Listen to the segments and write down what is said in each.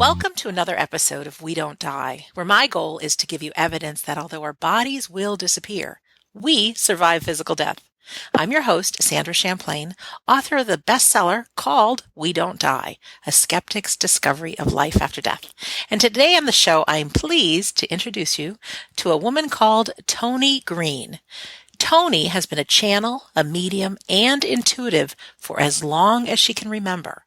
Welcome to another episode of We Don't Die, where my goal is to give you evidence that although our bodies will disappear, we survive physical death. I'm your host, Sandra Champlain, author of the bestseller called We Don't Die, A Skeptic's Discovery of Life After Death. And today on the show, I am pleased to introduce you to a woman called Toni Greene. Toni has been a channel, a medium, and intuitive for as long as she can remember.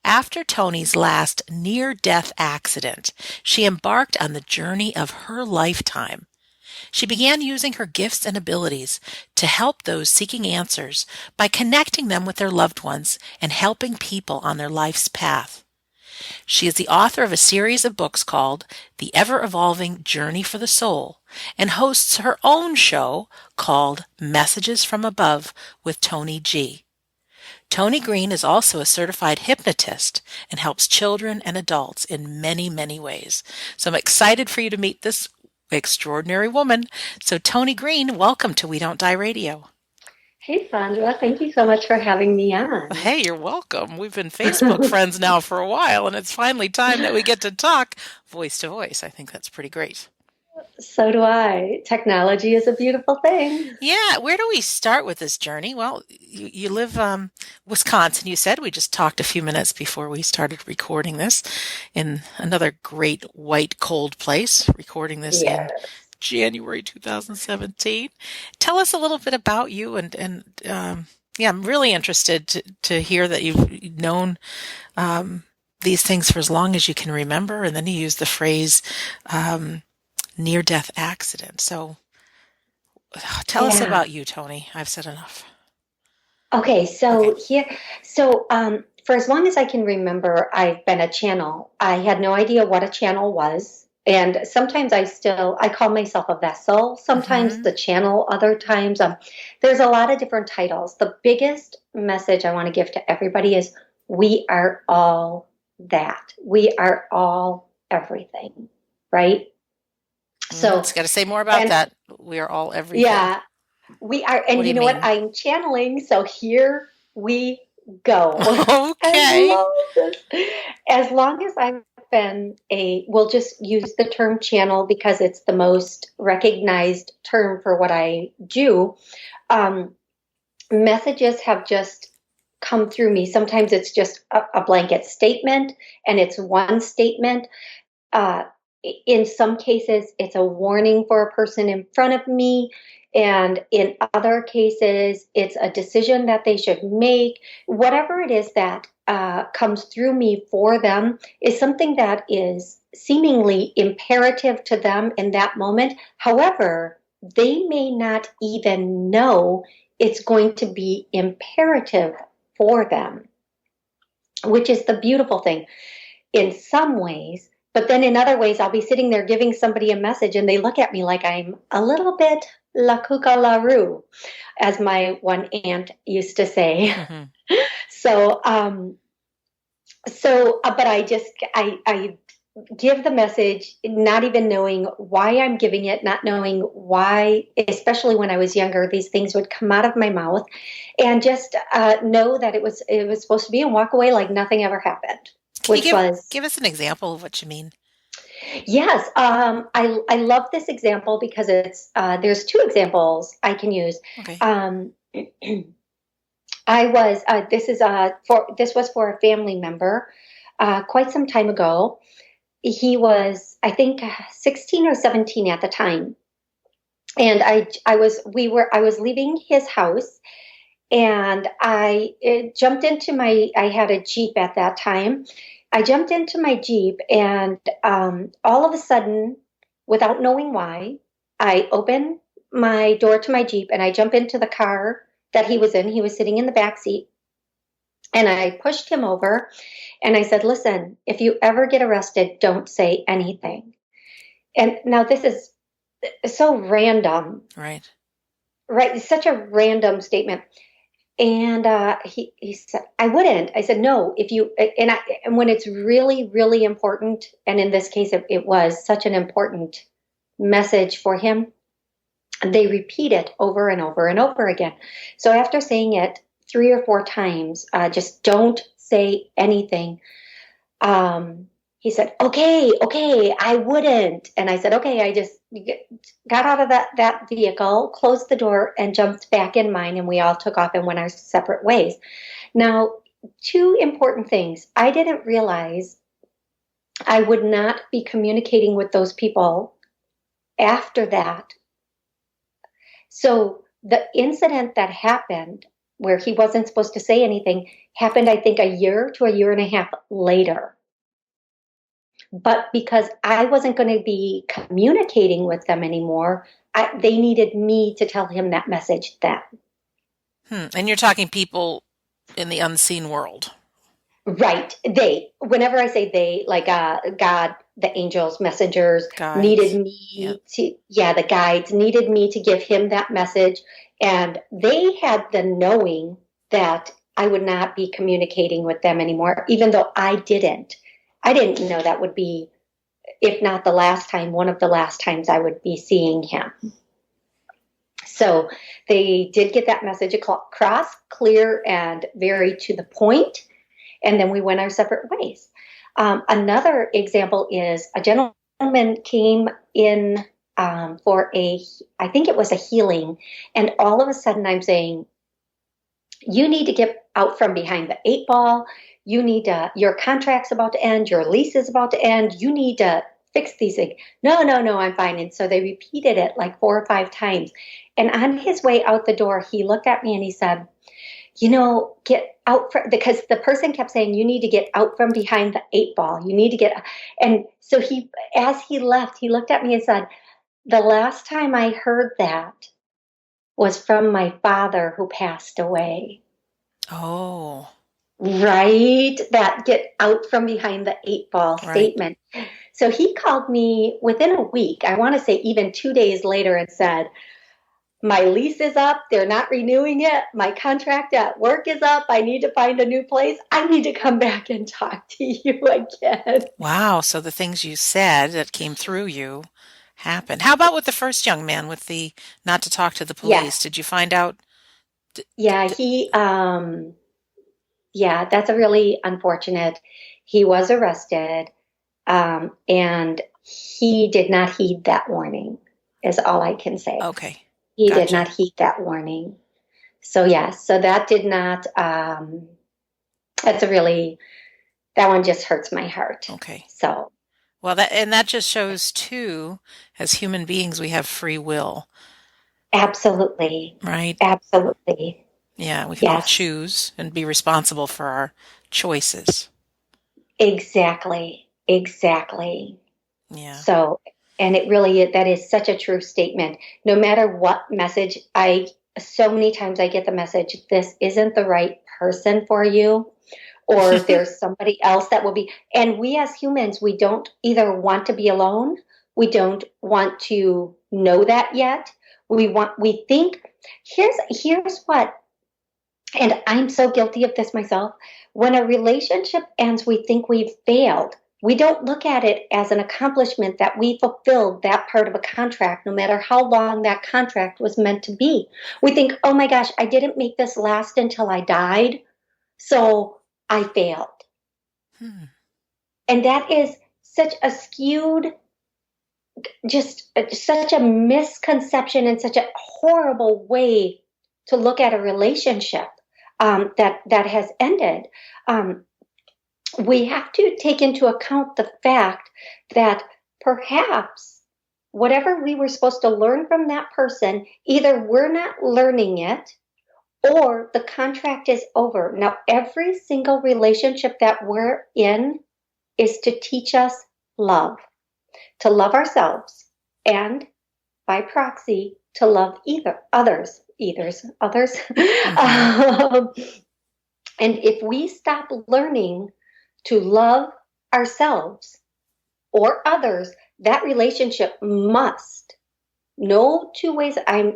After Toni's last near-death accident, she embarked on the journey of her lifetime. She began using her gifts and abilities to help those seeking answers by connecting them with their loved ones and helping people on their life's path. She is the author of a series of books called The Ever-Evolving Journey for the Soul and hosts her own show called Messages from Above with Toni G. Toni Greene is also a certified hypnotist and helps children and adults in many, many ways. So I'm excited for you to meet this extraordinary woman. So Toni Greene, welcome to We Don't Die Radio. Hey, Sandra. Thank you so much for having me on. Hey, you're welcome. We've been Facebook friends now for a while, and it's finally time that we get to talk voice to voice. I think that's pretty great. So do I. Technology is a beautiful thing. Yeah, where do we start with this journey? Well, you live Wisconsin, you said. We just talked a few minutes before we started recording this in another great white cold place, recording this in Yes. January 2017. Tell us a little bit about you and yeah, I'm really interested to hear that you've known these things for as long as you can remember, and then you use the phrase near-death accident. So tell us Yeah. about you, Toni. I've said enough. Okay. Okay. For as long as I can remember, I've been a channel. I had no idea what a channel was. And sometimes I call myself a vessel, sometimes Hmm. the channel, other times. There's a lot of different titles. The biggest message I want to give to everybody is we are all that. We are all everything, right? So, It's got to say more about and that. We are all everything. yeah, we are. What And do you you know what? mean? I'm channeling. So here we go. I Okay. love this. As long as I've been we'll just use the term channel because it's the most recognized term for what I do. Um, Messages have just come through me. Sometimes it's just a blanket statement and it's one statement. Uh, in some cases, it's a warning for a person in front of me. And in other cases, it's a decision that they should make. Whatever it is that comes through me for them is something that is seemingly imperative to them in that moment. However, they may not even know it's going to be imperative for them, which is the beautiful thing in some ways. But then in other ways, I'll be sitting there giving somebody a message and they look at me like I'm a little bit la cuca la rue, as my one aunt used to say. Hmm. So, but I give the message, not even knowing why I'm giving it, not knowing why, especially when I was younger, these things would come out of my mouth, and just know that it was supposed to be and walk away like nothing ever happened, Can you which was. give us an example of what you mean? Yes, I love this example because there's two examples I can use. Okay. Um, I was this was for a family member quite some time ago. He was, I think, 16 or 17 at the time, and I was leaving his house, and jumped into I had a Jeep at that time. I jumped into my Jeep, and all of a sudden, without knowing why, I open my door to my Jeep and I jump into the car that he was in. He was sitting in the back seat, and I pushed him over and I said, "Listen, if you ever get arrested, don't say anything." And now this is so random, Right. right? It's such a random statement. And he said, "I wouldn't." I said, "No, if you," and when it's really, really important, and in this case, it was such an important message for him, they repeat it over and over and over again. So after saying it 3 or 4 times, just don't say anything. Um, he said, okay, I wouldn't. And I said, okay, I just got out of that vehicle, closed the door, and jumped back in mine, and we all took off and went our separate ways. Now, two important things. I didn't realize I would not be communicating with those people after that. So the incident that happened where he wasn't supposed to say anything happened, I think, a year to a year and a half later. But because I wasn't going to be communicating with them anymore, they needed me to tell him that message then. And you're talking people in the unseen world. Right. Whenever I say they, like God, the angels, messengers, Guides. needed me to, the guides needed me to give him that message. And they had the knowing that I would not be communicating with them anymore, even though I didn't. I didn't know that would be, if not the last time, one of the last times I would be seeing him. So they did get that message across, clear and very to the point. And then we went our separate ways. Another example is a gentleman came in for I think it was a healing. And all of a sudden I'm saying, you need to get out from behind the 8 ball. You need to, your contract's about to end. Your lease is about to end. You need to fix these things. No, I'm fine. And so they repeated it like 4 or 5 times. And on his way out the door, he looked at me and he said, get out because the person kept saying, you need to get out from behind the 8 ball. You need to get, and so as he left, he looked at me and said, the last time I heard that was from my father who passed away. Oh. Right. That get out from behind the 8 ball statement. So he called me within a week, I want to say even 2 days later, and said, my lease is up. They're not renewing it. My contract at work is up. I need to find a new place. I need to come back and talk to you again. Wow. So the things you said that came through you happened. How about with the first young man with the not to talk to the police? Yes. Did you find out? That's a really unfortunate. He was arrested, and he did not heed that warning, is all I can say. Okay. He did not heed that warning. So so that did not, that one just hurts my heart. Okay. So. Well, that just shows too, as human beings, we have free will. Absolutely. Right? Absolutely. Yeah, we can all choose and be responsible for our choices. Exactly. Yeah. So, and that is such a true statement. No matter what message, so many times I get the message, this isn't the right person for you, or there's somebody else that will be. And we as humans, we don't either want to be alone. We don't want to know that yet. We think, here's what, and I'm so guilty of this myself. When a relationship ends, we think we've failed. We don't look at it as an accomplishment that we fulfilled that part of a contract, no matter how long that contract was meant to be. We think, oh my gosh, I didn't make this last until I died, so I failed. And that is such a skewed, just such a misconception and such a horrible way to look at a relationship that has ended. We have to take into account the fact that perhaps whatever we were supposed to learn from that person, either we're not learning it or the contract is over. Now, every single relationship that we're in is to teach us love, to love ourselves, and by proxy, to love others. And if we stop learning to love ourselves or others, that relationship must, no 2 ways, I'm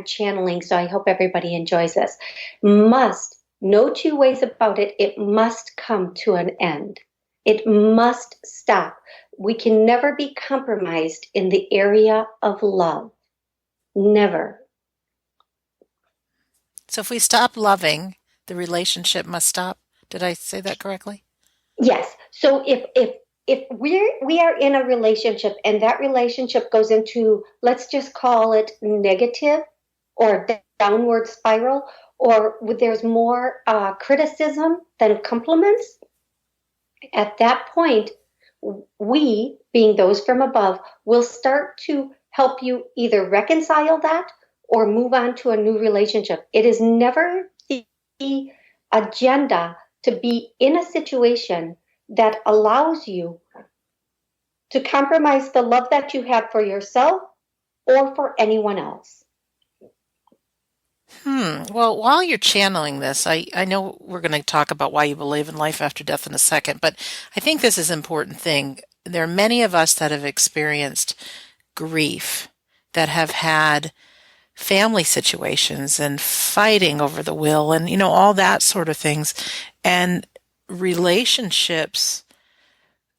channeling, so I hope everybody enjoys this, must, no 2 ways about it, it must come to an end. It must stop. We can never be compromised in the area of love. Never. So if we stop loving, the relationship must stop. Did I say that correctly? Yes. So if if we are in a relationship and that relationship goes into, let's just call it negative or downward spiral, or there's more criticism than compliments, at that point, we, being those from above, will start to help you either reconcile that or move on to a new relationship. It is never the agenda to be in a situation that allows you to compromise the love that you have for yourself or for anyone else. Well, while you're channeling this, I know we're going to talk about why you believe in life after death in a second, but I think this is an important thing. There are many of us that have experienced grief, that have had family situations and fighting over the will and, all that sort of things. And relationships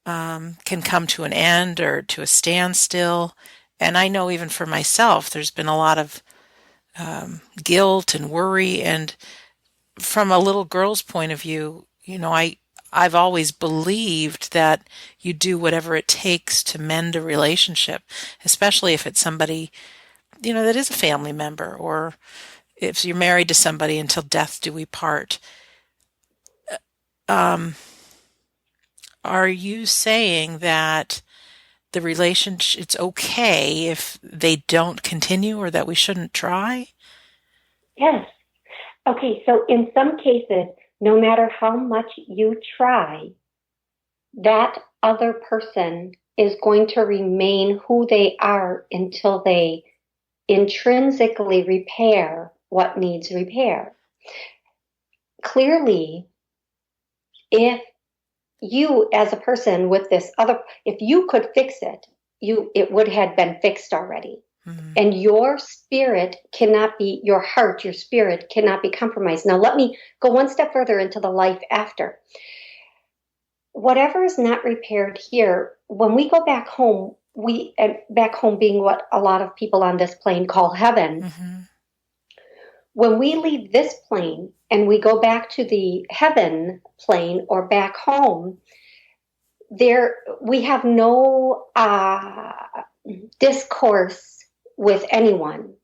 can come to an end or to a standstill. And I know even for myself, there's been a lot of guilt and worry. And from a little girl's point of view, I've always believed that you do whatever it takes to mend a relationship, especially if it's somebody, that is a family member, or if you're married to somebody until death do we part. Um, are you saying that the relationship, it's okay if they don't continue, or that we shouldn't try? Yes. Okay, so in some cases, no matter how much you try, that other person is going to remain who they are until they intrinsically repair what needs repair. Clearly, if you as a person with this other, if you could fix it, it would have been fixed already. Mm-hmm. And your spirit cannot be, your heart, your spirit cannot be compromised. Now let me go one step further into the life after. Whatever is not repaired here, when we go back home, back home being what a lot of people on this plane call heaven, mm-hmm. When we leave this plane and we go back to the heaven plane or back home, we have no discourse with anyone,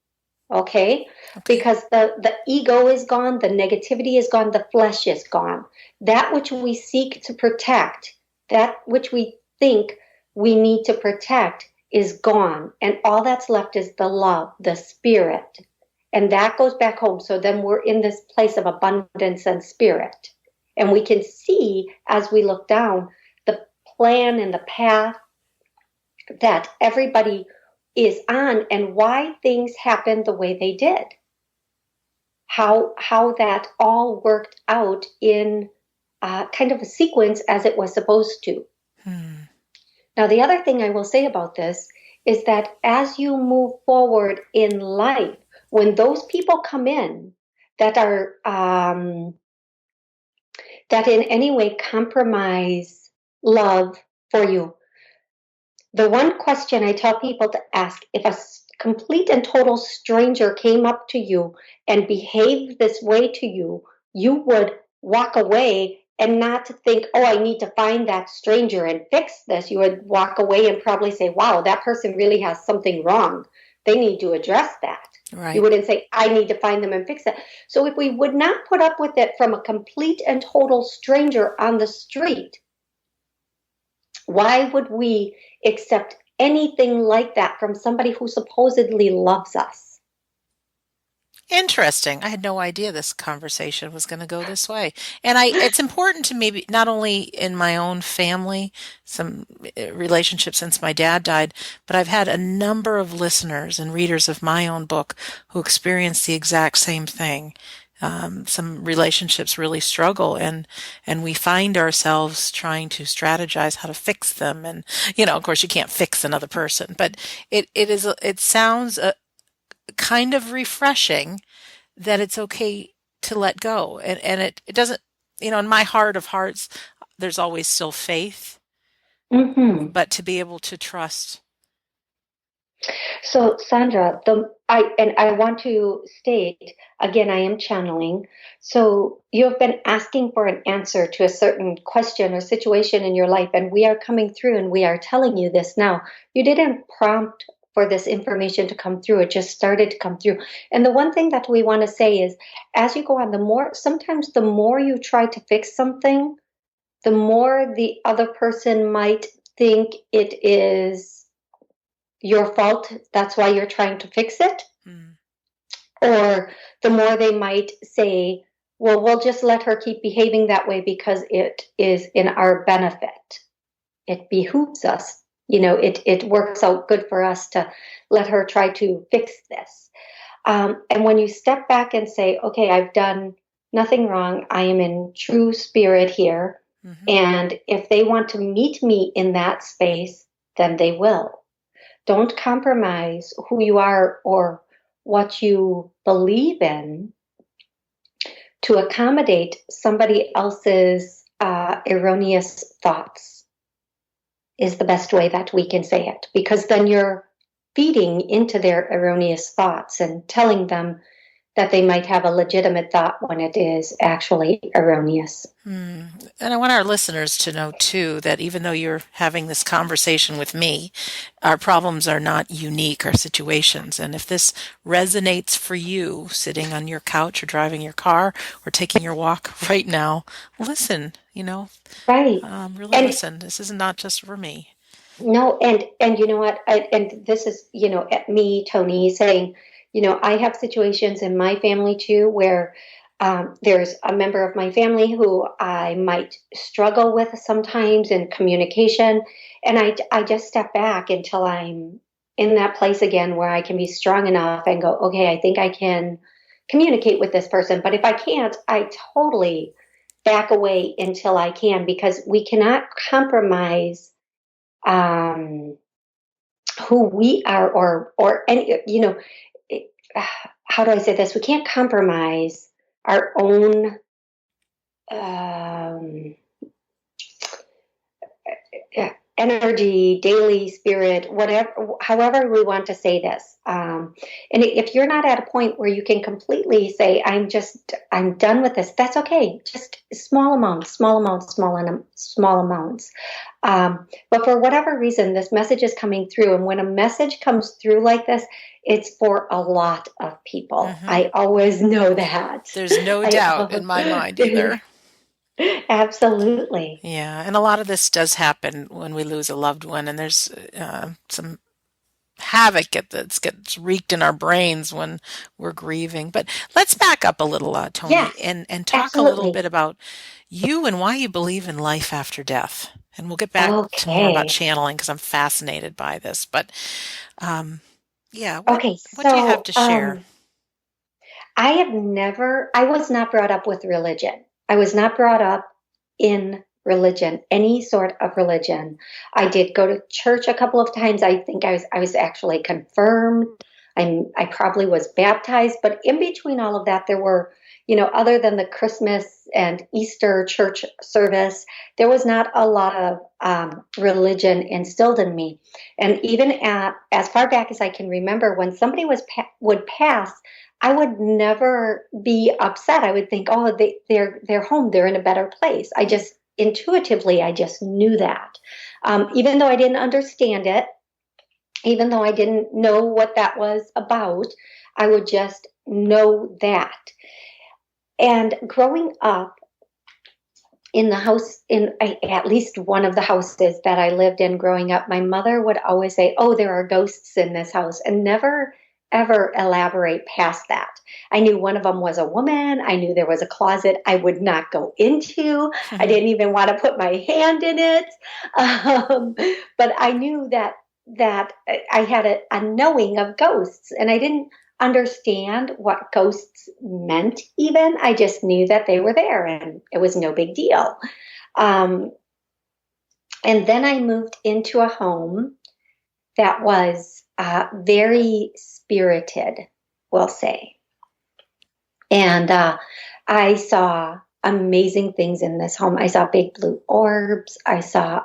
okay? Because the ego is gone, the negativity is gone, the flesh is gone. That which we seek to protect, that which we think we need to protect is gone. And all that's left is the love, the spirit. And that goes back home. So then we're in this place of abundance and spirit. And we can see as we look down the plan and the path that everybody is on and why things happened the way they did. How that all worked out in kind of a sequence as it was supposed to. Now, the other thing I will say about this is that as you move forward in life, when those people come in that are that in any way compromise love for you, the one question I tell people to ask, if a complete and total stranger came up to you and behaved this way to you, you would walk away and not think, oh, I need to find that stranger and fix this. You would walk away and probably say, wow, that person really has something wrong. They need to address that. Right. You wouldn't say, I need to find them and fix that. So if we would not put up with it from a complete and total stranger on the street, why would we accept anything like that from somebody who supposedly loves us? Interesting. I had no idea this conversation was going to go this way. And it's important to me, not only in my own family, some relationships since my dad died, but I've had a number of listeners and readers of my own book who experienced the exact same thing. Some relationships really struggle, and we find ourselves trying to strategize how to fix them. And, of course you can't fix another person, but it sounds kind of refreshing that it's okay to let go. And it doesn't, in my heart of hearts, there's always still faith, mm-hmm. but to be able to trust So, Sandra, I want to state again, I am channeling. So, you have been asking for an answer to a certain question or situation in your life, and we are coming through and we are telling you this now. You didn't prompt for this information to come through, it just started to come through. And the one thing that we want to say is, as you go on, sometimes the more you try to fix something, the more the other person might think it is your fault. That's why you're trying to fix it. Mm. Or the more they might say, well, we'll just let her keep behaving that way because it is in our benefit. It behooves us. It works out good for us to let her try to fix this. And when you step back and say, okay, I've done nothing wrong. I am in true spirit here. Mm-hmm. And if they want to meet me in that space, then they will. Don't compromise who you are or what you believe in to accommodate somebody else's erroneous thoughts, is the best way that we can say it, because then you're feeding into their erroneous thoughts and telling them that they might have a legitimate thought when it is actually erroneous. And I want our listeners to know, too, that even though you're having this conversation with me, our problems are not unique, our situations. And if this resonates for you, sitting on your couch or driving your car or taking your walk right now, listen, Right. really And listen. This is not just for me. no, and you know what? And this is, at me, Toni, saying, I have situations in my family too where there's a member of my family who I might struggle with sometimes in communication, and I just step back until I'm in that place again where I can be strong enough and go, okay, I think I can communicate with this person. But if I can't, I totally back away until I can, because we cannot compromise um, who we are, or any, how do I say this? We can't compromise our own um, energy, daily spirit, whatever, however we want to say this. And if you're not at a point where you can completely say, I'm done with this, that's okay. Just small amounts, small amounts. But for whatever reason, this message is coming through. And when a message comes through like this, it's for a lot of people. Mm-hmm. I always know that. There's no doubt in my mind either. Absolutely. Yeah, and a lot of this does happen when we lose a loved one, and there's some havoc that gets wreaked in our brains when we're grieving. But let's back up a little, Toni, Yes, and talk a little absolutely. bit about you and why you believe in life after death. And we'll get back to more about Okay. channeling because I'm fascinated by this. But yeah, Okay. what do you have to share? I was not brought up with religion. I was not brought up in religion, any sort of religion. I did go to church a couple of times. I think I was actually confirmed. I probably was baptized, but in between all of that, there were, other than the Christmas and Easter church service, there was not a lot of religion instilled in me. And even as far back as I can remember, when somebody would pass, I would never be upset. I would think, oh, they're home. They're in a better place. I just intuitively, I just knew that. Even though I didn't understand it, even though I didn't know what that was about, I would just know that. And growing up in the house, in at least one of the houses that I lived in growing up, my mother would always say, oh, there are ghosts in this house, and never ever elaborate past that. I knew one of them was a woman. I knew there was a closet I would not go into. I didn't even want to put my hand in it. But I knew that I had a knowing of ghosts, and I didn't understand what ghosts meant even. I just knew that they were there and it was no big deal. And then I moved into a home that was very spirited, we'll say. And I saw amazing things in this home. I saw big blue orbs. I saw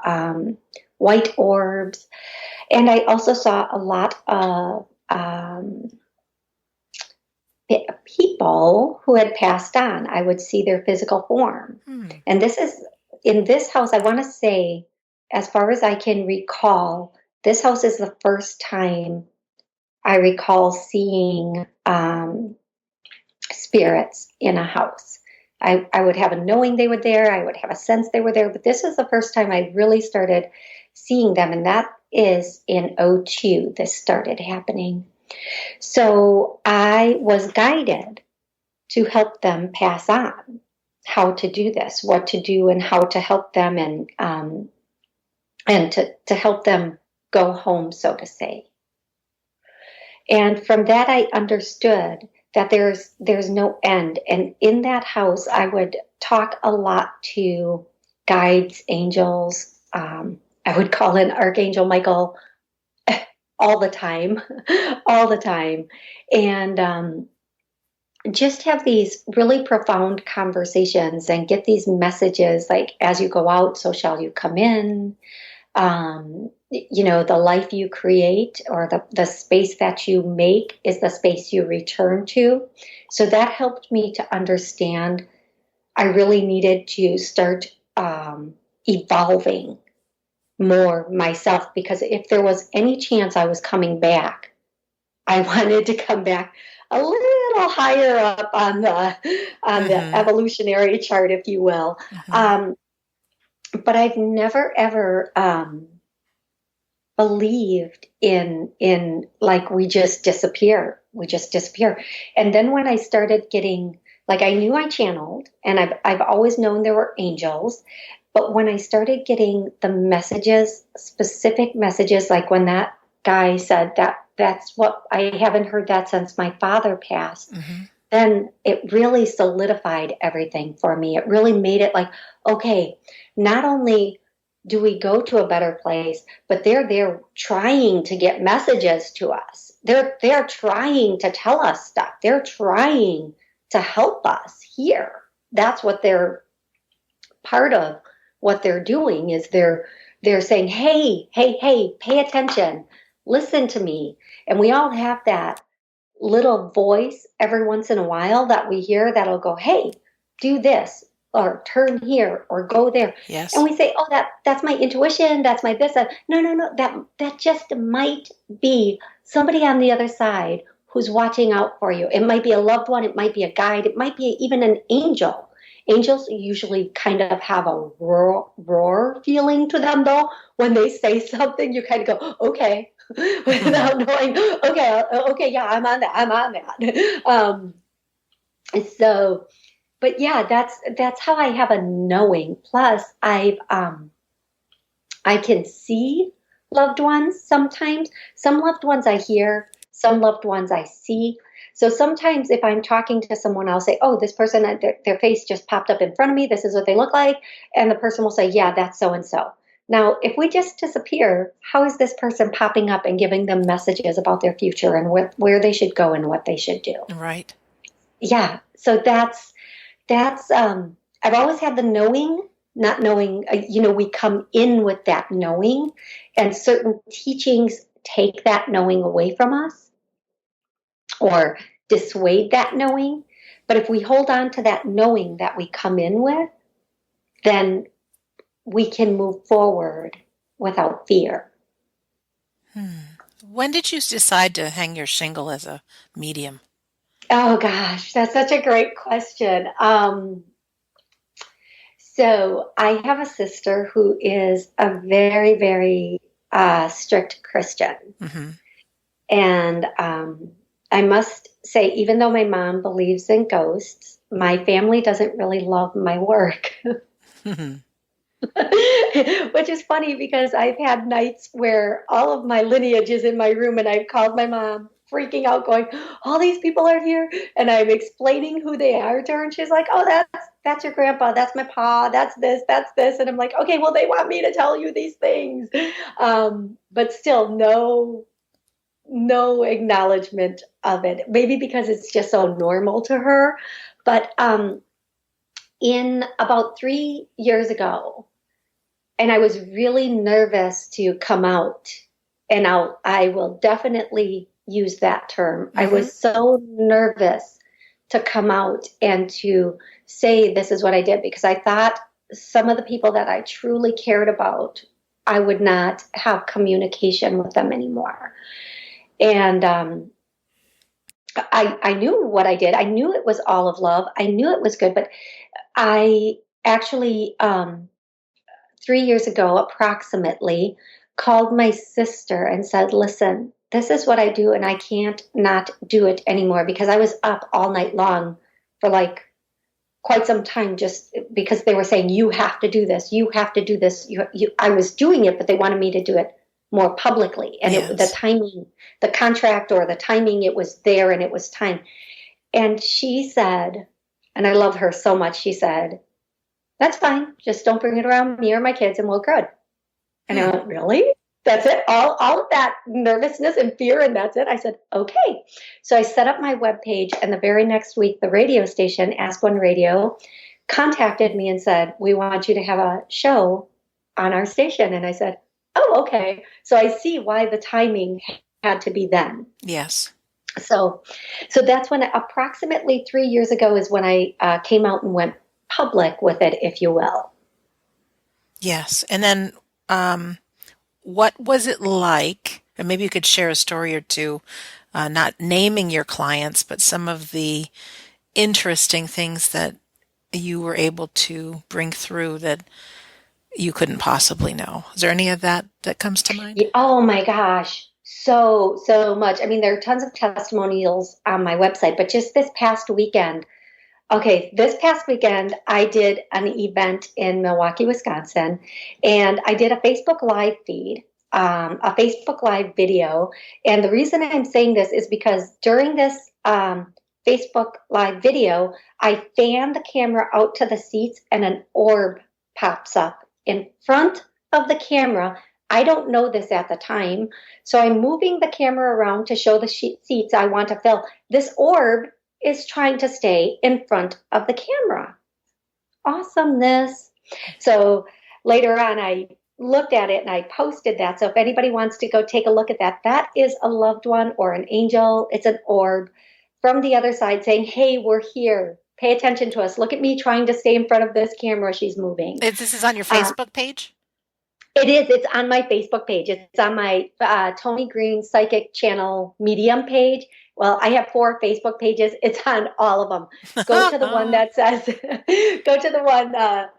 white orbs. And I also saw a lot of people who had passed on. I would see their physical form. And this is in this house, I want to say, as far as I can recall, this house is the first time I recall seeing spirits in a house. I would have a knowing they were there. I would have a sense they were there. But this is the first time I really started seeing them. And that is in '02. This started happening. So I was guided to help them pass on how to do this, what to do, and how to help them, and to help them go home, so to say. And from that, I understood that there's no end. And in that house, I would talk a lot to guides, angels. I would call in Archangel Michael all the time, all the time. And just have these really profound conversations and get these messages like, as you go out, so shall you come in. The life you create, or the space that you make is the space you return to. So that helped me to understand I really needed to start evolving more myself, because if there was any chance I was coming back, I wanted to come back a little higher up on the evolutionary chart, if you will. But I've never ever believed in like we just disappear. And then when I started getting, like, I knew I channeled, and I've always known there were angels. But when I started getting the messages, specific messages, like when that guy said that's what I haven't heard that since my father passed, then it really solidified everything for me. It really made it like, okay, not only do we go to a better place, but they're there trying to get messages to us. They're trying to tell us stuff. They're trying to help us here. That's what they're part of. What they're doing is they're saying, hey, pay attention, listen to me. And we all have that little voice every once in a while that we hear that'll go, hey, do this, or turn here, or go there. Yes. And we say, oh, that's my intuition, that's my this. No, that just might be somebody on the other side who's watching out for you. It might be a loved one, it might be a guide, it might be even an angel. Angels usually kind of have a roar feeling to them, though. When they say something, you kind of go, okay, without knowing, okay, yeah, I'm on that. So, but yeah, that's how I have a knowing. Plus, I can see loved ones sometimes. Some loved ones I hear, some loved ones I see. So sometimes if I'm talking to someone, I'll say, oh, this person, their face just popped up in front of me. This is what they look like. And the person will say, yeah, that's so-and-so. Now, if we just disappear, how is this person popping up and giving them messages about their future and where they should go and what they should do? Right. Yeah. So that's I've always had the knowing, not knowing, we come in with that knowing, and certain teachings take that knowing away from us or dissuade that knowing. But if we hold on to that knowing that we come in with, then we can move forward without fear. When did you decide to hang your shingle as a medium? Oh gosh, that's such a great question. So I have a sister who is a very, very strict Christian. And I must say, even though my mom believes in ghosts, my family doesn't really love my work. Which is funny because I've had nights where all of my lineage is in my room and I've called my mom freaking out going, all these people are here, and I'm explaining who they are to her, and she's like, oh, that's your grandpa, that's my pa, that's this, and I'm like, okay, well, they want me to tell you these things, but still no acknowledgement of it, maybe because it's just so normal to her. But in about 3 years ago, and I was really nervous to come out and I will definitely use that term. I Mm-hmm. was so nervous to come out and to say this is what I did, because I thought some of the people that I truly cared about, I would not have communication with them anymore. And I knew what I did. I knew it was all of love. I knew it was good, but I actually 3 years ago, approximately, called my sister and said, listen, this is what I do, and I can't not do it anymore, because I was up all night long for like quite some time, just because they were saying, you have to do this, you have to do this. I was doing it, but they wanted me to do it more publicly. And Yes. the timing, the contract or the timing, it was there and it was time. And she said, and I love her so much, she said, that's fine. Just don't bring it around me or my kids and we'll good. And I went, really? That's it? All of that nervousness and fear, and that's it? I said, okay. So I set up my webpage, and the very next week, the radio station, Ask One Radio, contacted me and said, we want you to have a show on our station. And I said, oh, okay. So I see why the timing had to be then. Yes. So that's when, approximately 3 years ago, is when I came out and went public with it, if you will. Yes. And then what was it like? And maybe you could share a story or two, not naming your clients, but some of the interesting things that you were able to bring through that you couldn't possibly know. Is there any of that comes to mind? Oh my gosh. So much. I mean, there are tons of testimonials on my website, but just this past weekend, I did an event in Milwaukee, Wisconsin, and I did a Facebook Live feed, a Facebook Live video. And the reason I'm saying this is because during this Facebook Live video, I fan the camera out to the seats and an orb pops up in front of the camera. I don't know this at the time, so I'm moving the camera around to show the seats I want to fill. This orb is trying to stay in front of the camera. Awesomeness. So later on, I looked at it and I posted that. So if anybody wants to go take a look at that, that is a loved one or an angel. It's an orb from the other side saying, hey, we're here. Pay attention to us. Look at me trying to stay in front of this camera. She's moving. This is on your Facebook page? It is. It's on my Facebook page. It's on my Toni Greene Psychic Channel Medium page. Well, I have 4 Facebook pages. It's on all of them. Go to the one that says, go to the one that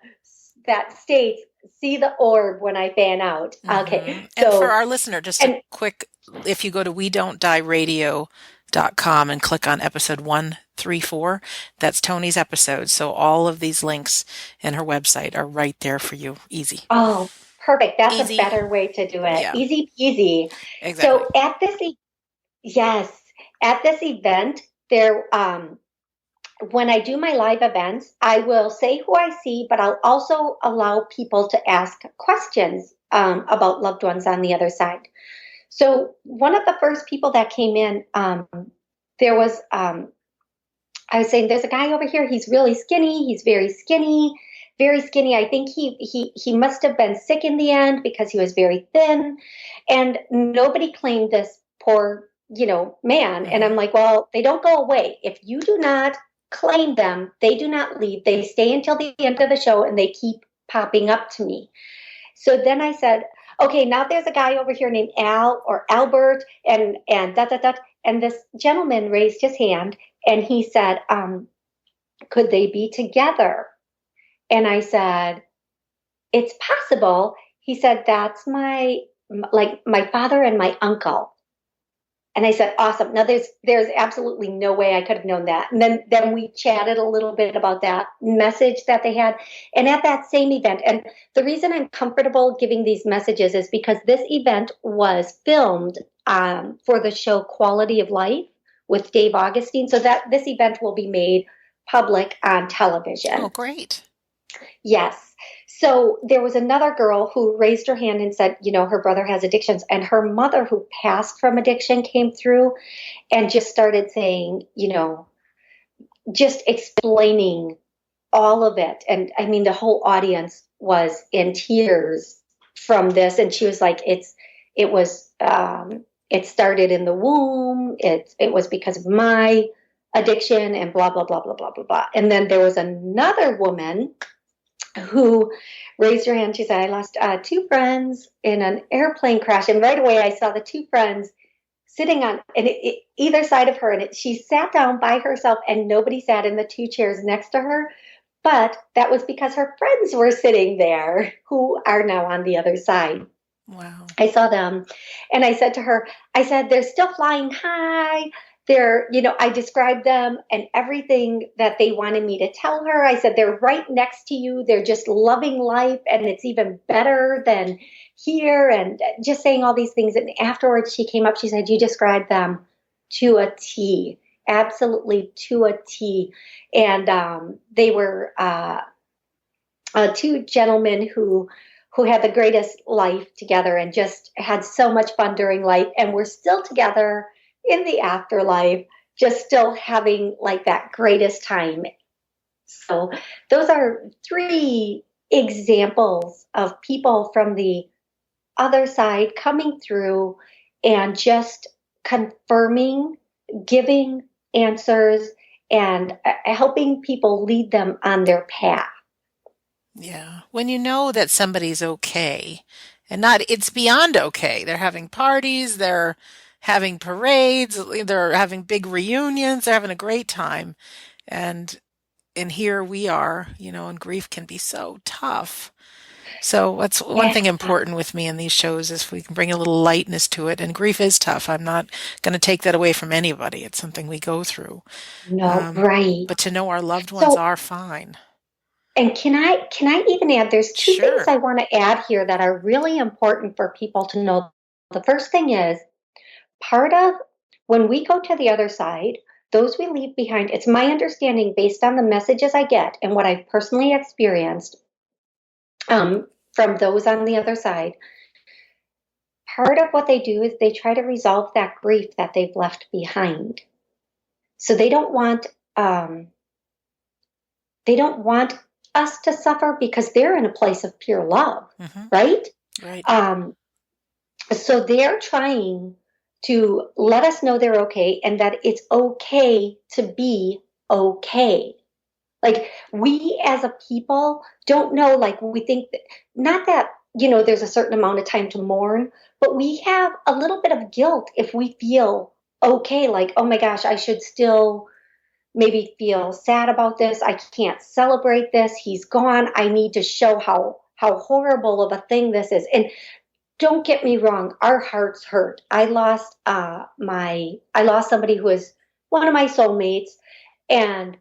states, see the orb when I fan out. Mm-hmm. Okay. And for our listener, just a quick, if you go to WeDon'tDieRadio.com and click on episode 134, that's Toni's episode. So all of these links in her website are right there for you. Easy. Oh, perfect. That's easy. A better way to do it. Yeah. Easy peasy. Exactly. So at this event, there, when I do my live events, I will say who I see, but I'll also allow people to ask questions about loved ones on the other side. So one of the first people that came in, there was, I was saying, there's a guy over here. He's really skinny. He's very skinny. Very skinny. I think he must have been sick in the end because he was very thin, and nobody claimed this poor, man. And I'm like, well, they don't go away. If you do not claim them, they do not leave. They stay until the end of the show, and they keep popping up to me. So then I said, okay, now there's a guy over here named Al or Albert, and that. And this gentleman raised his hand, and he said, could they be together? And I said, it's possible. He said, that's my father and my uncle. And I said, awesome. Now there's absolutely no way I could have known that. And then we chatted a little bit about that message that they had. And at that same event, and the reason I'm comfortable giving these messages is because this event was filmed for the show Quality of Life with Dave Augustine. So that this event will be made public on television. Oh, great. Yes. So there was another girl who raised her hand and said, her brother has addictions, and her mother, who passed from addiction, came through and just started saying, just explaining all of it. And I mean, the whole audience was in tears from this. And she was like, it's it started in the womb. It was because of my addiction and blah, blah, blah, blah, blah, blah, blah. And then there was another woman who raised her hand. She said, I lost two friends in an airplane crash. And right away I saw the two friends sitting on either side of her. And she sat down by herself and nobody sat in the two chairs next to her. But that was because her friends were sitting there who are now on the other side. Wow. I saw them and I said to her, they're still flying high. I described them and everything that they wanted me to tell her. I said, they're right next to you. They're just loving life. And it's even better than here. And just saying all these things. And afterwards she came up, she said, you described them to a T, absolutely to a T. And they were two gentlemen who had the greatest life together and just had so much fun during life. And we're still together in the afterlife, just still having like that greatest time. So those are three examples of people from the other side coming through and just confirming, giving answers, and helping people lead them on their path. Yeah. When you know that somebody's okay and it's beyond okay. They're having parties, they're having parades, they're having big reunions, they're having a great time. And here we are, and grief can be so tough. So that's one thing important with me in these shows is we can bring a little lightness to it. And grief is tough. I'm not going to take that away from anybody. It's something we go through. No, right. But to know our loved ones are fine. And can I even add, there's two things I want to add here that are really important for people to know. The first thing is part of when we go to the other side, those we leave behind, it's my understanding based on the messages I get and what I've personally experienced from those on the other side. Part of what they do is they try to resolve that grief that they've left behind. So they don't want us to suffer because they're in a place of pure love, right? Right. So they're trying to let us know they're okay and that it's okay to be okay. Like we as a people don't know, like we think that, not that, there's a certain amount of time to mourn, but we have a little bit of guilt if we feel okay, like, oh my gosh, I should still maybe feel sad about this. I can't celebrate this. He's gone. I need to show how horrible of a thing this is. And don't get me wrong, our hearts hurt. I lost somebody who is one of my soulmates, and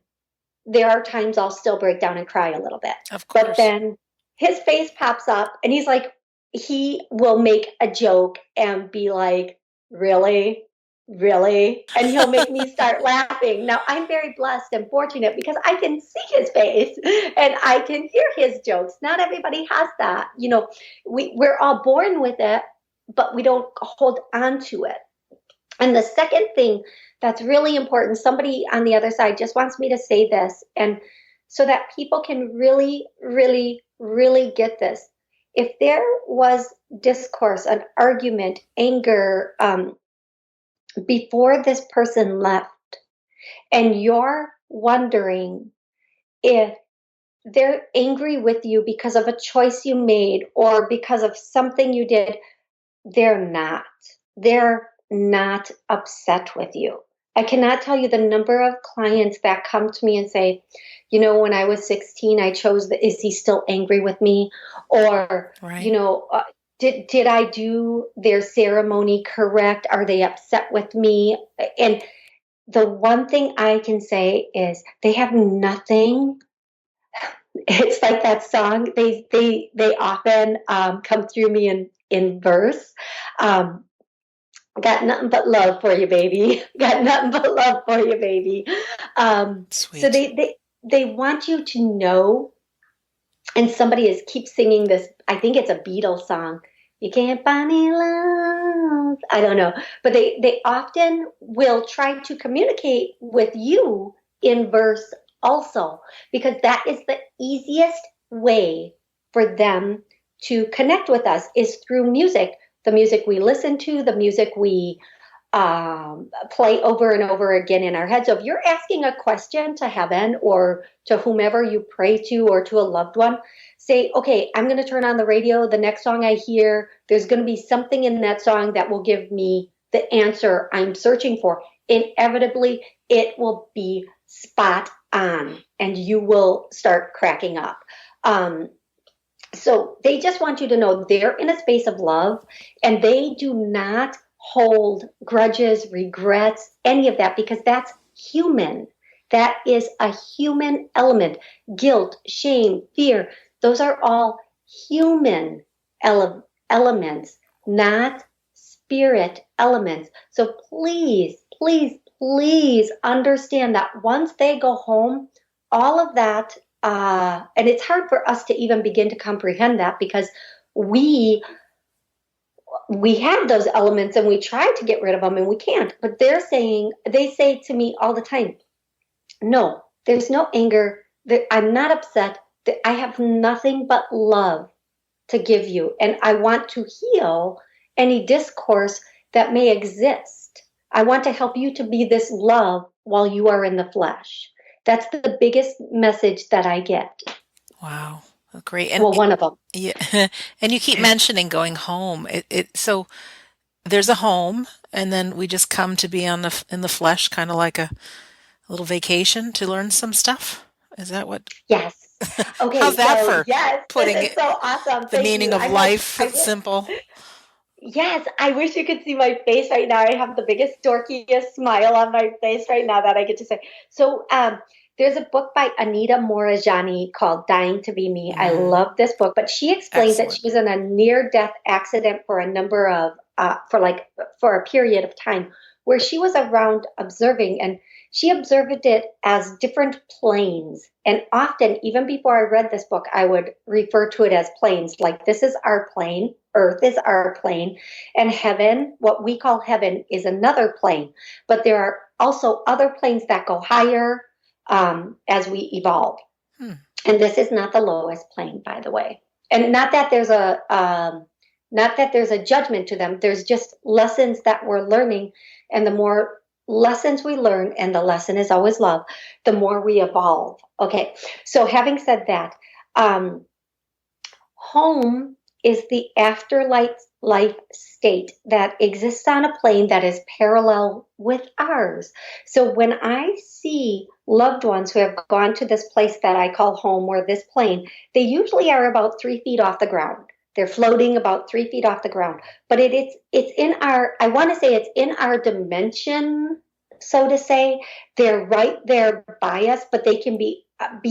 there are times I'll still break down and cry a little bit. Of course. But then his face pops up and he's like, he will make a joke and be like, really? Really? And he'll make me start laughing. Now, I'm very blessed and fortunate because I can see his face and I can hear his jokes. Not everybody has that. We're all born with it, but we don't hold on to it. And the second thing that's really important, somebody on the other side just wants me to say this, and so that people can really, really, really get this. If there was discourse, an argument, anger, before this person left, and you're wondering if they're angry with you because of a choice you made or because of something you did, they're not. They're not upset with you. I cannot tell you the number of clients that come to me and say, when I was 16, I chose is he still angry with me? Or, right. Did I do their ceremony correct? Are they upset with me? And the one thing I can say is they have nothing. It's like that song. They often come through me in verse. Got nothing but love for you, baby. Got nothing but love for you, baby. Sweet. So they want you to know. And somebody keeps singing this. I think it's a Beatles song. You can't buy me love. I don't know. But they often will try to communicate with you in verse also, because that is the easiest way for them to connect with us is through music. the music we listen to, the music we play over and over again in our head. So if you're asking a question to heaven or to whomever you pray to or to a loved one, say, okay, I'm going to turn on the radio. The next song I hear, there's going to be something in that song that will give me the answer I'm searching for. Inevitably, it will be spot on and you will start cracking up. So they just want you to know they're in a space of love and they do not hold grudges, regrets, any of that, because that's human. That is a human element. Guilt, shame, fear, those are all human elements, not spirit elements. So please, please, please understand that once they go home, all of that, and it's hard for us to even begin to comprehend that because we have those elements and we try to get rid of them and we can't. But they say to me all the time, no, there's no anger. I'm not upset. I have nothing but love to give you. And I want to heal any discourse that may exist. I want to help you to be this love while you are in the flesh. That's the biggest message that I get. Wow. Great. Well, one of them. Yeah. And you keep mentioning going home. So there's a home and then we just come to be in the flesh, kind of like a little vacation to learn some stuff. Is that what? Yes. Okay. How's that for yes, putting it's so awesome. the meaning of life simple? Yes, I wish you could see my face right now. I have the biggest, dorkiest smile on my face right now that I get to say. So there's a book by Anita Morajani called Dying to Be Me. I love this book, but she explains that she was in a near-death accident for a number of, for a period of time where she was around observing, and she observed it as different planes. And often, even before I read this book, I would refer to it as planes. Like, this is our plane, Earth is our plane, and heaven, what we call heaven, is another plane. But there are also other planes that go higher as we evolve. And this is not the lowest plane, by the way. And not that there's a judgment to them. There's just lessons that we're learning, and the more lessons we learn, and the lesson is always love, the more we evolve. Okay, so having said that, home is the afterlife state that exists on a plane that is parallel with ours. So when I see loved ones who have gone to this place that I call home, or this plane, they usually are about 3 feet off the ground. They're floating about 3 feet off the ground. But it's in our, I want to say it's in our dimension, so to say. They're right there by us, but they can be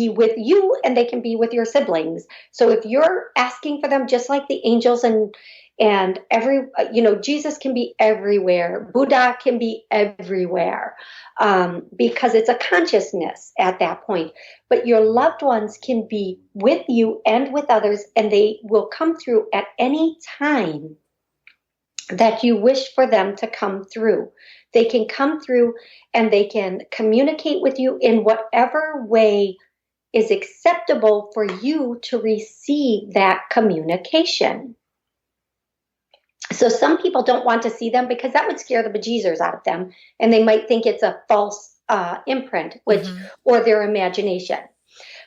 with you and they can be with your siblings. So if you're asking for them, just like the angels and Jesus can be everywhere. Buddha can be everywhere because it's a consciousness at that point. But your loved ones can be with you and with others, and they will come through at any time that you wish for them to come through. They can come through and they can communicate with you in whatever way is acceptable for you to receive that communication. So some people don't want to see them because that would scare the bejesus out of them, and they might think it's a false imprint, or their imagination.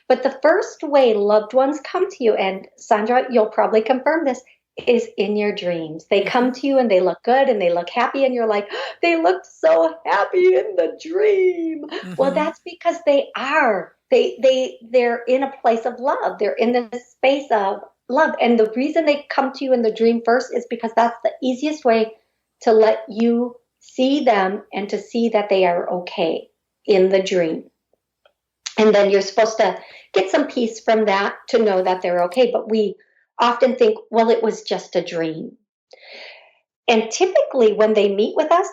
But the first way loved ones come to you, and Sandra, you'll probably confirm this, is in your dreams. They come to you and they look good and they look happy, and you're like, they look so happy in the dream. Well, that's because they are. They're in a place of love. They're in the space of love. And the reason they come to you in the dream first is because that's the easiest way to let you see them and to see that they are okay in the dream. And then you're supposed to get some peace from that to know that they're okay. But we often think, well, it was just a dream. And typically when they meet with us,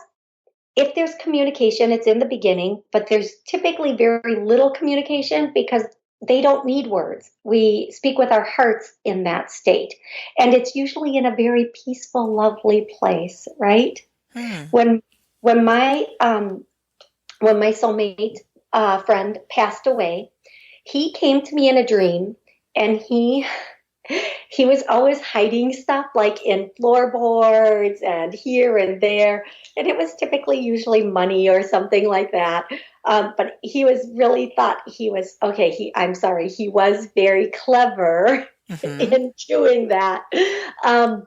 if there's communication, it's in the beginning, but there's typically very little communication because they don't need words. We speak with our hearts in that state. And it's usually in a very peaceful, lovely place, right? When my soulmate friend passed away, he came to me in a dream, and he he was always hiding stuff like in floorboards and here and there. And it was typically usually money or something like that. But he was really thought he was, okay, I'm sorry, he was very clever Mm-hmm. in doing that. Um,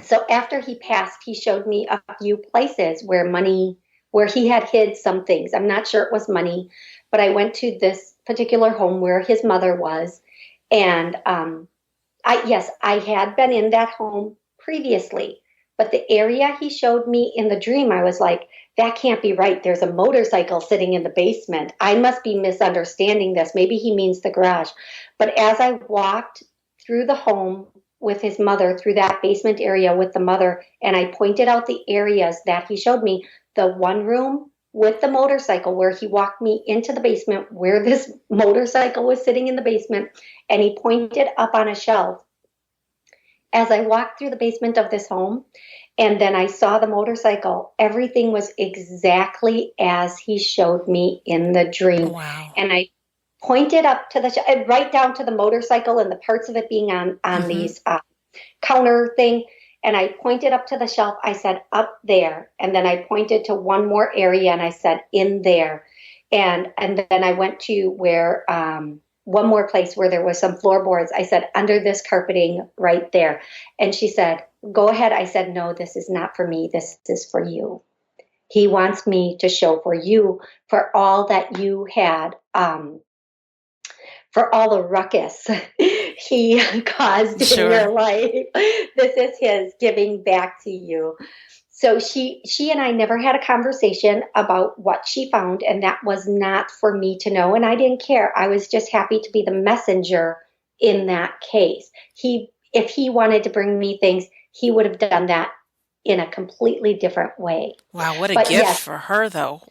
so after he passed, he showed me a few places where he had hid some things. I'm not sure it was money, but I went to this particular home where his mother was. And yes, I had been in that home previously, but the area he showed me in the dream, I was like, that can't be right. There's a motorcycle sitting in the basement. I must be misunderstanding this. Maybe he means the garage. But as I walked through the home with his mother, through that basement area with the mother, and I pointed out the areas that he showed me, the one room with the motorcycle where he walked me into the basement where this motorcycle was sitting in the basement, and he pointed up on a shelf. As I walked through the basement of this home, and then I saw the motorcycle, everything was exactly as he showed me in the dream. Wow. And I pointed up to the right down to the motorcycle and the parts of it being on Mm-hmm. these counter thing. And I pointed up to the shelf. I said, up there. And then I pointed to one more area and I said, in there. And then I went to where one more place where there was some floorboards. I said, under this carpeting right there. And she said, go ahead. I said, no, this is not for me. This is for you. He wants me to show for you, for all that you had, for all the ruckus he caused in Sure. your life. This is his giving back to you. So she and I never had a conversation about what she found, and that was not for me to know, and I didn't care. I was just happy to be the messenger in that case. If he wanted to bring me things, he would have done that in a completely different way. Wow, what a But gift yes, for her, though.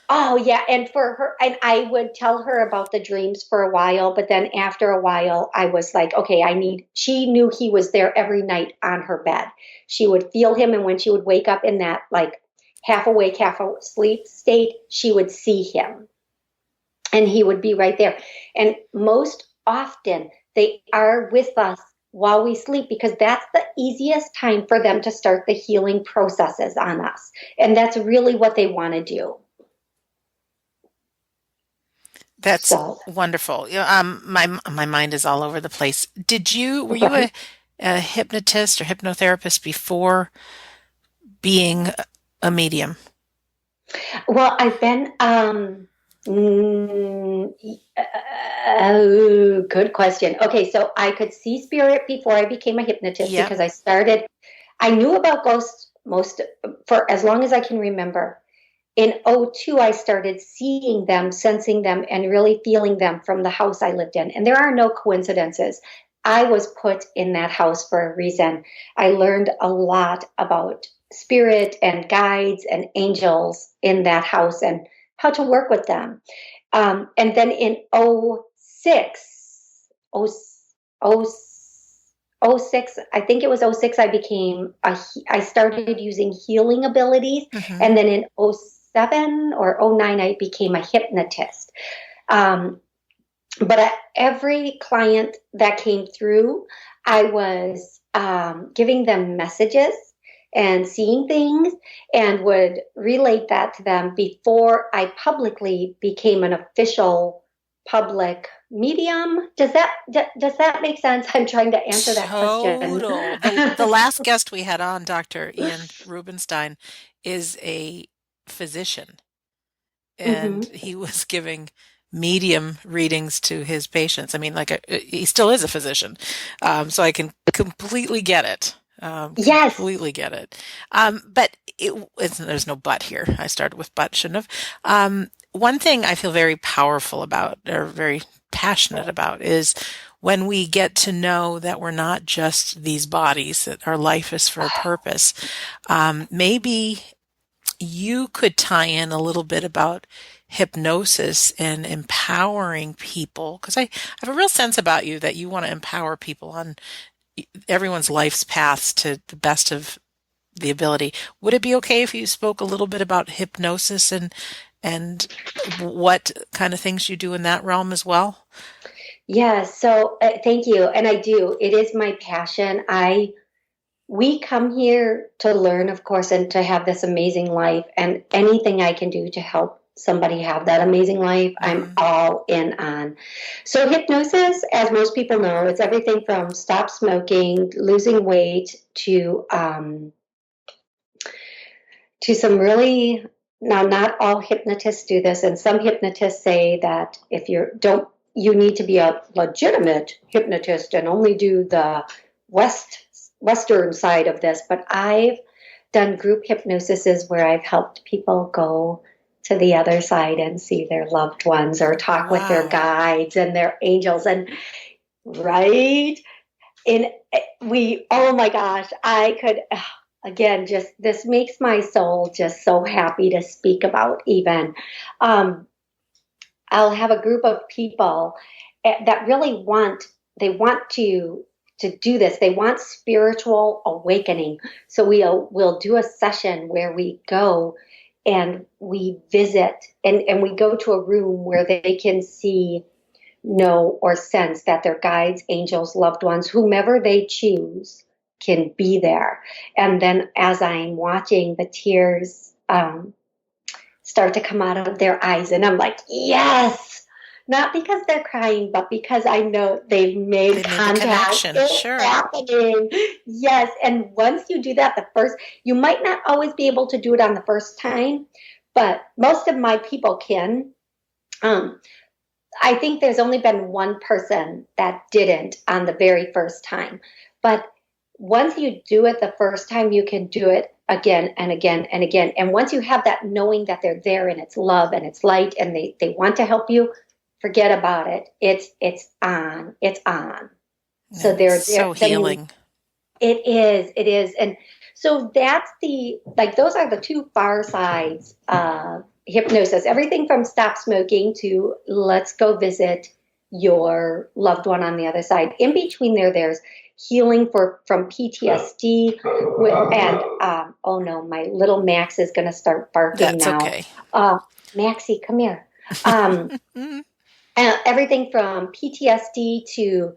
oh yeah, and for her, and I would tell her about the dreams for a while, but then after a while, I was like, okay, she knew he was there every night on her bed. She would feel him, and when she would wake up in that like half awake, half asleep state, she would see him, and he would be right there. And most often, they are with us while we sleep because that's the easiest time for them to start the healing processes on us. And that's really what they want to do. That's So, wonderful. My mind is all over the place. Were you right. a hypnotist or hypnotherapist before being a medium? Well, I've been, oh, good question. Okay, so I could see spirit before I became a hypnotist Yep. because I knew about ghosts most for as long as I can remember. In '02, I started seeing them, sensing them, and really feeling them from the house I lived in. And there are no coincidences. I was put in that house for a reason. I learned a lot about spirit and guides and angels in that house and how to work with them. And then in '06, oh, oh, '06, I think it was '06, I started using healing abilities. Hmm. And then in '07 or '09, I became a hypnotist. Um, but every client that came through, I was giving them messages and seeing things and would relate that to them before I publicly became an official public medium. Does that make sense? I'm trying to answer that question. Total. The last guest we had on, Dr. Ian Rubenstein, is a physician, and Hmm. he was giving medium readings to his patients. I mean, he still is a physician, so I can completely get it. Yes. Completely get it. But there's no but here. I started with but, shouldn't have. One thing I feel very powerful about, or very passionate about, is when we get to know that we're not just these bodies, that our life is for a purpose. Maybe you could tie in a little bit about hypnosis and empowering people, because I have a real sense about you that you want to empower people on everyone's life's paths to the best of the ability. Would it be okay if you spoke a little bit about hypnosis and what kind of things you do in that realm as well? Yes. So thank you. And I do. It is my passion. We come here to learn, of course, and to have this amazing life. And anything I can do to help somebody have that amazing life, I'm all in on. So hypnosis, as most people know, it's everything from stop smoking, losing weight, to some really, now not all hypnotists do this, and some hypnotists say that if you need to be a legitimate hypnotist and only do the western side of this. But I've done group hypnosises where I've helped people go to the other side and see their loved ones or talk with their guides and their angels. And right, and oh my gosh, I could, again, just this makes my soul just so happy to speak about. Even I'll have a group of people that really they want to do this. They want spiritual awakening. So we'll do a session where we go and we visit, and we go to a room where they can see, know, or sense that their guides, angels, loved ones, whomever they choose, can be there. And then as I'm watching, the tears start to come out of their eyes, and I'm like, yes, not because they're crying, but because I know they've made contact. It's sure. happening. Yes. And once you do that, you might not always be able to do it on the first time, but most of my people can. I think there's only been one person that didn't on the very first time. But once you do it the first time, you can do it again and again and again. And once you have that knowing that they're there and it's love and it's light and they want to help you, forget about it. It's on. It's on. So they're so healing. It is. And so those are the two far sides of hypnosis. Everything from stop smoking to let's go visit your loved one on the other side. In between there's healing from PTSD. Oh no, my little Max is going to start barking now. That's okay. Maxie, come here. Everything from PTSD to,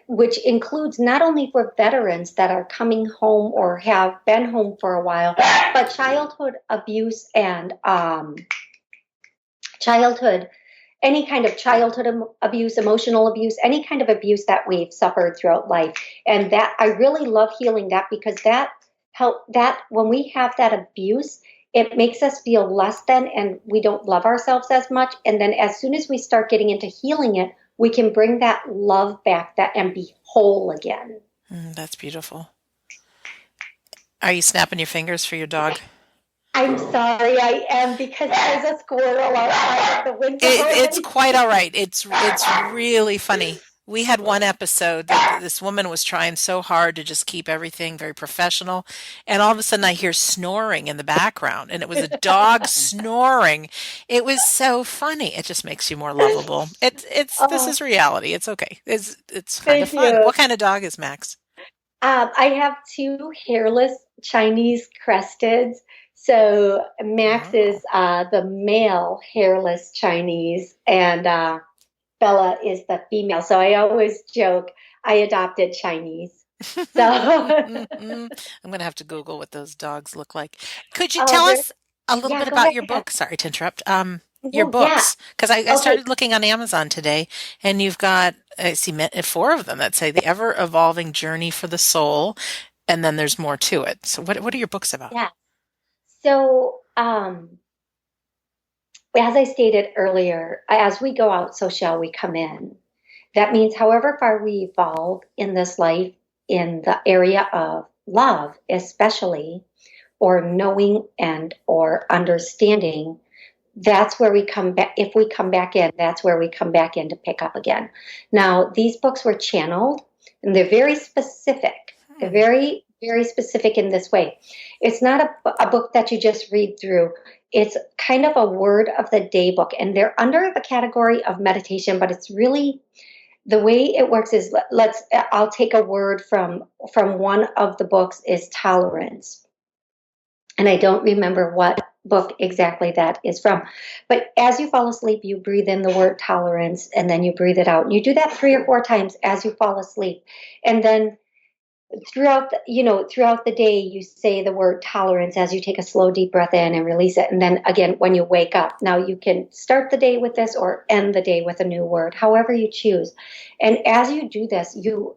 which includes not only for veterans that are coming home or have been home for a while, but childhood abuse and any kind of childhood abuse, emotional abuse, any kind of abuse that we've suffered throughout life. And that I really love healing that, because when we have that abuse, it makes us feel less than, and we don't love ourselves as much. And then as soon as we start getting into healing it, we can bring that love back and be whole again. That's beautiful. Are you snapping your fingers for your dog? I'm sorry, I am, because there's a squirrel outside the window. It's quite all right. It's really funny. We had one episode that this woman was trying so hard to just keep everything very professional, and all of a sudden I hear snoring in the background, and it was a dog snoring. It was so funny. It just makes you more lovable. This is reality. It's okay. It's kind of fun. What kind of dog is Max? I have two hairless Chinese cresteds. So Max is the male hairless Chinese, and Bella is the female. So I always joke I adopted Chinese. So I'm going to have to Google what those dogs look like. Could you tell us a little bit about your book? Sorry to interrupt. Your books, because I started looking on Amazon today, and you've got, I see 4 of them that say The Ever-Evolving Journey for the Soul, and then there's more to it. So what are your books about? Yeah. So as I stated earlier, as we go out, so shall we come in. That means however far we evolve in this life, in the area of love especially, or knowing or understanding, that's where we come back. If we come back in, that's where we come back in to pick up again. Now, these books were channeled, and they're very specific. They're very, very specific in this way. It's not a book that you just read through. It's kind of a word of the day book, and they're under the category of meditation, but it's really, the way it works is, I'll take a word from one of the books is tolerance. And I don't remember what book exactly that is from. But as you fall asleep, you breathe in the word tolerance and then you breathe it out. And you do that 3 or 4 times as you fall asleep. And then throughout the day, you say the word tolerance as you take a slow, deep breath in and release it. And then again, when you wake up, now you can start the day with this or end the day with a new word, however you choose. And as you do this, you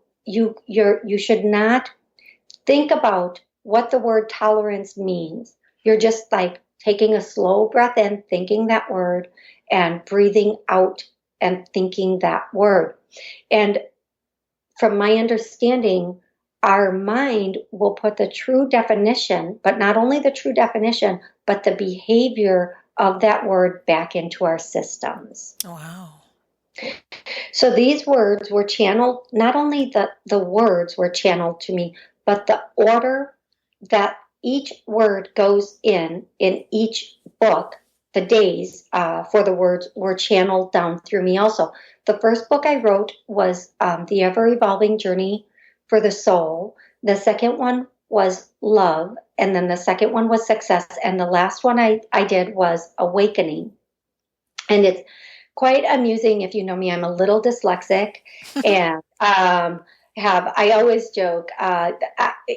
should not think about what the word tolerance means. You're just like taking a slow breath in, thinking that word, and breathing out and thinking that word. And from my understanding, our mind will put the true definition, but not only the true definition, but the behavior of that word back into our systems. Wow. So these words were channeled, not only the words were channeled to me, but the order that each word goes in each book, the days for the words were channeled down through me also. The first book I wrote was The Ever-Evolving Journey for the Soul. The second one was Love, and then the second one was Success, and the last one I did was Awakening. And it's quite amusing. If you know me, I'm a little dyslexic, and I always joke,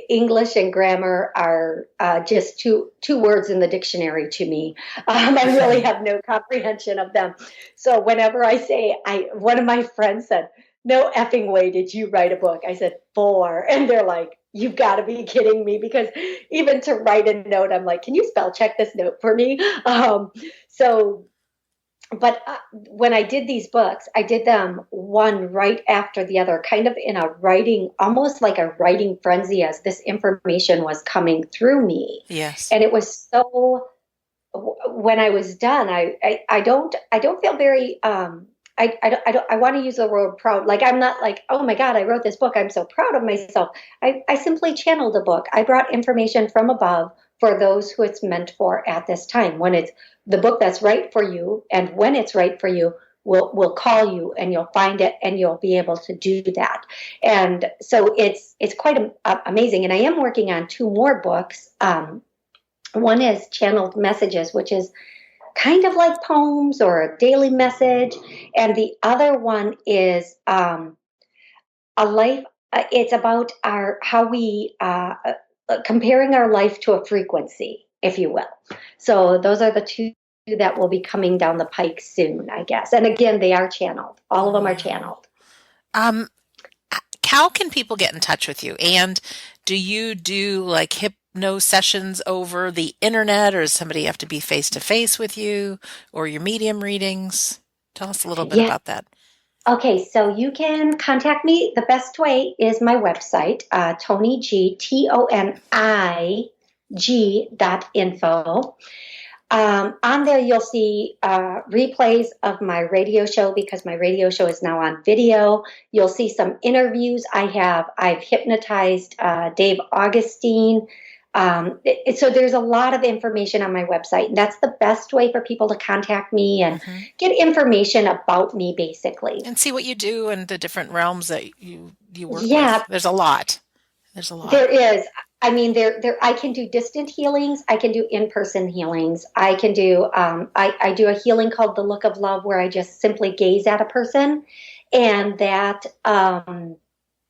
English and grammar are just two words in the dictionary to me. I really have no comprehension of them. So whenever I say, one of my friends said, "No effing way did you write a book." I said, "4." And they're like, "You've got to be kidding me." Because even to write a note, I'm like, "Can you spell check this note for me?" But when I did these books, I did them one right after the other, kind of in a writing, almost like a writing frenzy as this information was coming through me. Yes. And it was so, when I was done, I don't feel very, I want to use the word proud. Like, I'm not like, "Oh my God, I wrote this book. I'm so proud of myself." I simply channeled a book. I brought information from above for those who it's meant for at this time. When it's the book that's right for you, and when it's right for you, will call you, and you'll find it, and you'll be able to do that. And so it's quite amazing. And I am working on 2 more books. One is Channeled Messages, which is kind of like poems or a daily message, and the other one is a life. It's about how we comparing our life to a frequency, if you will. So those are the 2 that will be coming down the pike soon, I guess. And again, they are channeled. All of them are channeled. Um, how can people get in touch with you? And do you do like hypno sessions over the internet, or does somebody have to be face to face with you, or your medium readings? Tell us a little bit Yeah. about that. Okay, so you can contact me. The best way is my website, Toni G, TONIG.info. On there, you'll see replays of my radio show, because my radio show is now on video. You'll see some interviews I've hypnotized Dave Augustine. So there's a lot of information on my website. And that's the best way for people to contact me and get information about me, basically. And see what you do and the different realms that you work Yeah, with. There's a lot. There's a lot. there is. I mean, I can do distant healings. I can do in-person healings. I can do, I do a healing called the Look of Love, where I just simply gaze at a person, and that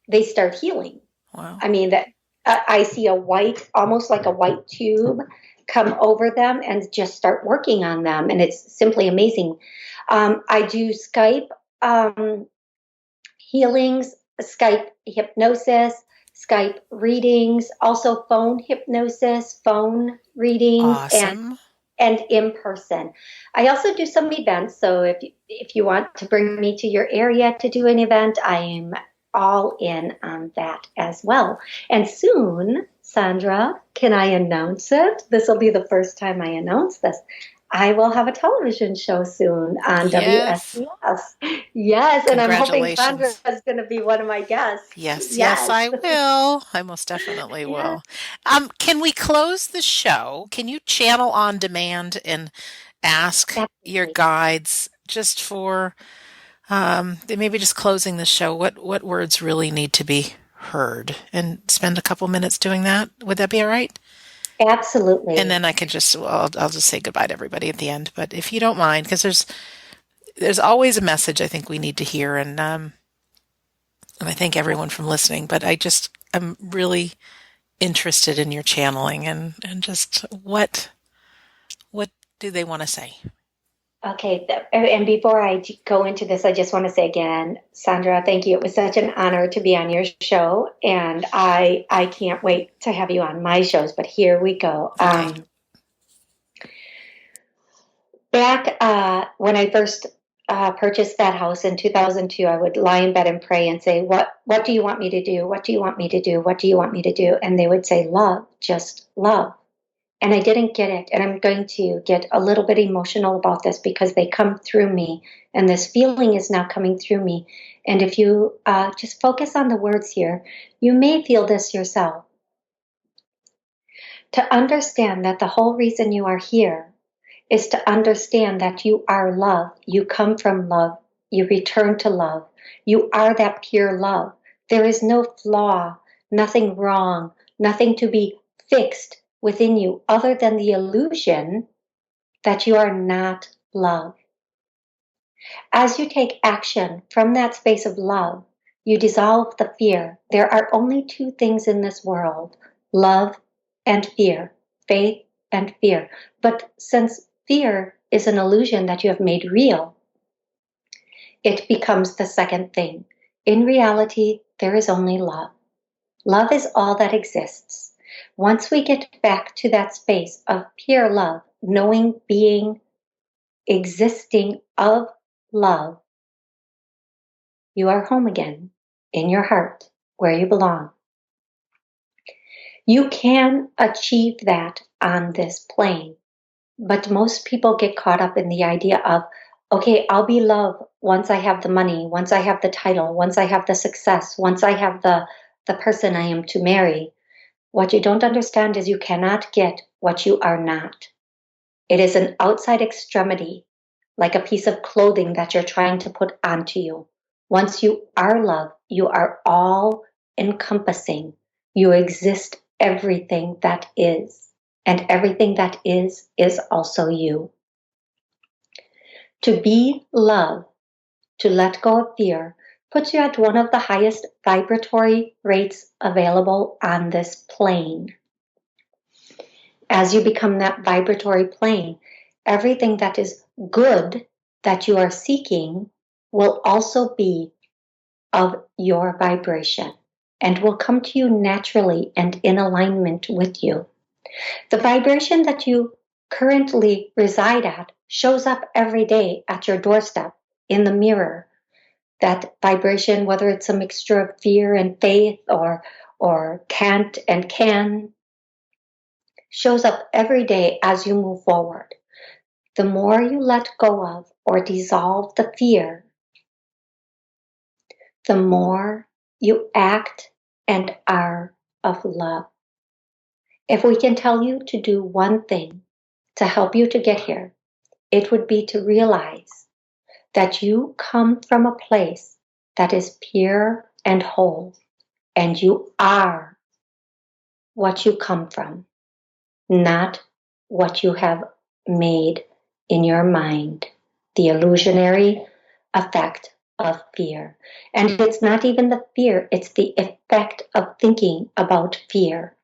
they start healing. Wow. I mean, that I see almost like a white tube come over them and just start working on them. And it's simply amazing. I do Skype healings, Skype hypnosis, Skype readings, also phone hypnosis, phone readings, Awesome. and in person. I also do some events. So if you want to bring me to your area to do an event, I am all in on that as well. And soon, Sandra, can I announce it? This will be the first time I announce this. I will have a television show soon on Yes. WSBS. Yes, and I'm hoping Sandra Congratulations. is going to be one of my guests. Yes, I will. I most definitely Yeah. will. Can we close the show? Can you channel on demand and ask your Definitely. guides just for maybe just closing the show? What words really need to be heard? And spend a couple minutes doing that. Would that be all right? Absolutely. And then I can just, well, I'll just say goodbye to everybody at the end. But if you don't mind, because there's always a message I think we need to hear, and I thank everyone from listening. But I'm really interested in your channeling and just what do they want to say? Okay, and before I go into this, I just want to say again, Sandra, thank you. It was such an honor to be on your show, and I can't wait to have you on my shows. But here we go. Okay. Back when I first purchased that house in 2002, I would lie in bed and pray and say, "What do you want me to do? What do you want me to do? What do you want me to do?" And they would say, "Love, just love." And I didn't get it. And I'm going to get a little bit emotional about this because they come through me, and this feeling is now coming through me. And if you just focus on the words here, you may feel this yourself. To understand that the whole reason you are here is to understand that you are love. You come from love. You return to love. You are that pure love. There is no flaw, nothing wrong, nothing to be fixed within you other than the illusion that you are not love. As you take action from that space of love, you dissolve the fear. There are only two things in this world, love and fear, faith and fear. But since fear is an illusion that you have made real, it becomes the second thing. In reality, there is only love. Love is all that exists. Once we get back to that space of pure love, knowing, being, existing of love, you are home again in your heart where you belong. You can achieve that on this plane, but most people get caught up in the idea of, okay, I'll be love once I have the money, once I have the title, once I have the success, once I have the person I am to marry. What you don't understand is you cannot get what you are not. It is an outside extremity, like a piece of clothing that you're trying to put onto you. Once you are love, you are all encompassing. You exist everything that is, and everything that is also you. To be love, to let go of fear, puts you at one of the highest vibratory rates available on this plane. As you become that vibratory plane, everything that is good that you are seeking will also be of your vibration and will come to you naturally and in alignment with you. The vibration that you currently reside at shows up every day at your doorstep in the mirror. That vibration, whether it's a mixture of fear and faith or can't and can, shows up every day as you move forward. The more you let go of or dissolve the fear, the more you act and are of love. If we can tell you to do one thing to help you to get here, it would be to realize that you come from a place that is pure and whole, and you are what you come from, not what you have made in your mind, the illusionary effect of fear. And it's not even the fear, it's the effect of thinking about fear.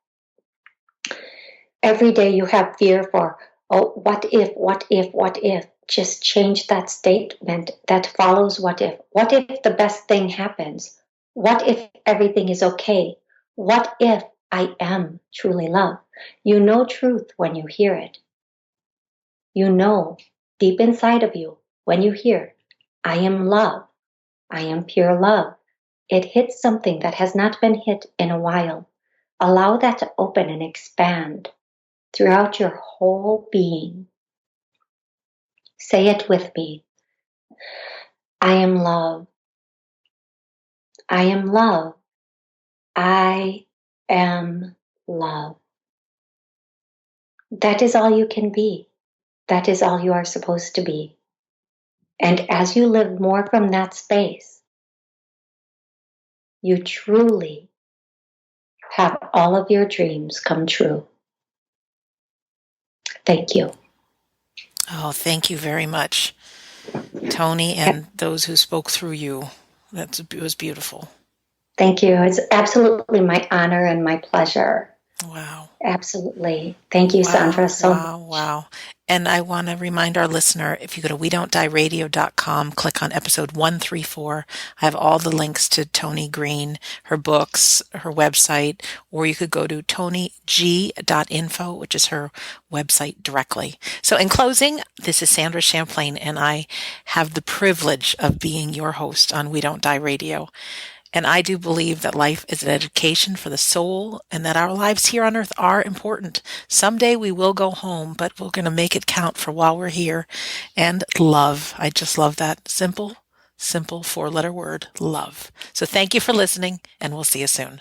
Every day you have fear for, oh, what if, what if, what if? Just change that statement that follows what if. What if the best thing happens? What if everything is okay? What if I am truly love? You know truth when you hear it. You know deep inside of you when you hear, I am love. I am pure love. It hits something that has not been hit in a while. Allow that to open and expand throughout your whole being. Say it with me. I am love. I am love. I am love. That is all you can be. That is all you are supposed to be. And as you live more from that space, you truly have all of your dreams come true. Thank you. Oh, thank you very much, Toni, and those who spoke through you. It was beautiful. Thank you. It's absolutely my honor and my pleasure. Wow. Absolutely. Thank you, Sandra, Wow, so wow, much. wow. And I want to remind our listener, if you go to wedon'tdieradio.com, click on episode 134. I have all the links to Toni Greene, her books, her website, or you could go to tonig.info, which is her website directly. So in closing, this is Sandra Champlain, and I have the privilege of being your host on We Don't Die Radio. And I do believe that life is an education for the soul and that our lives here on earth are important. Someday we will go home, but we're going to make it count for while we're here. And love. I just love that simple 4-letter word, love. So thank you for listening, and we'll see you soon.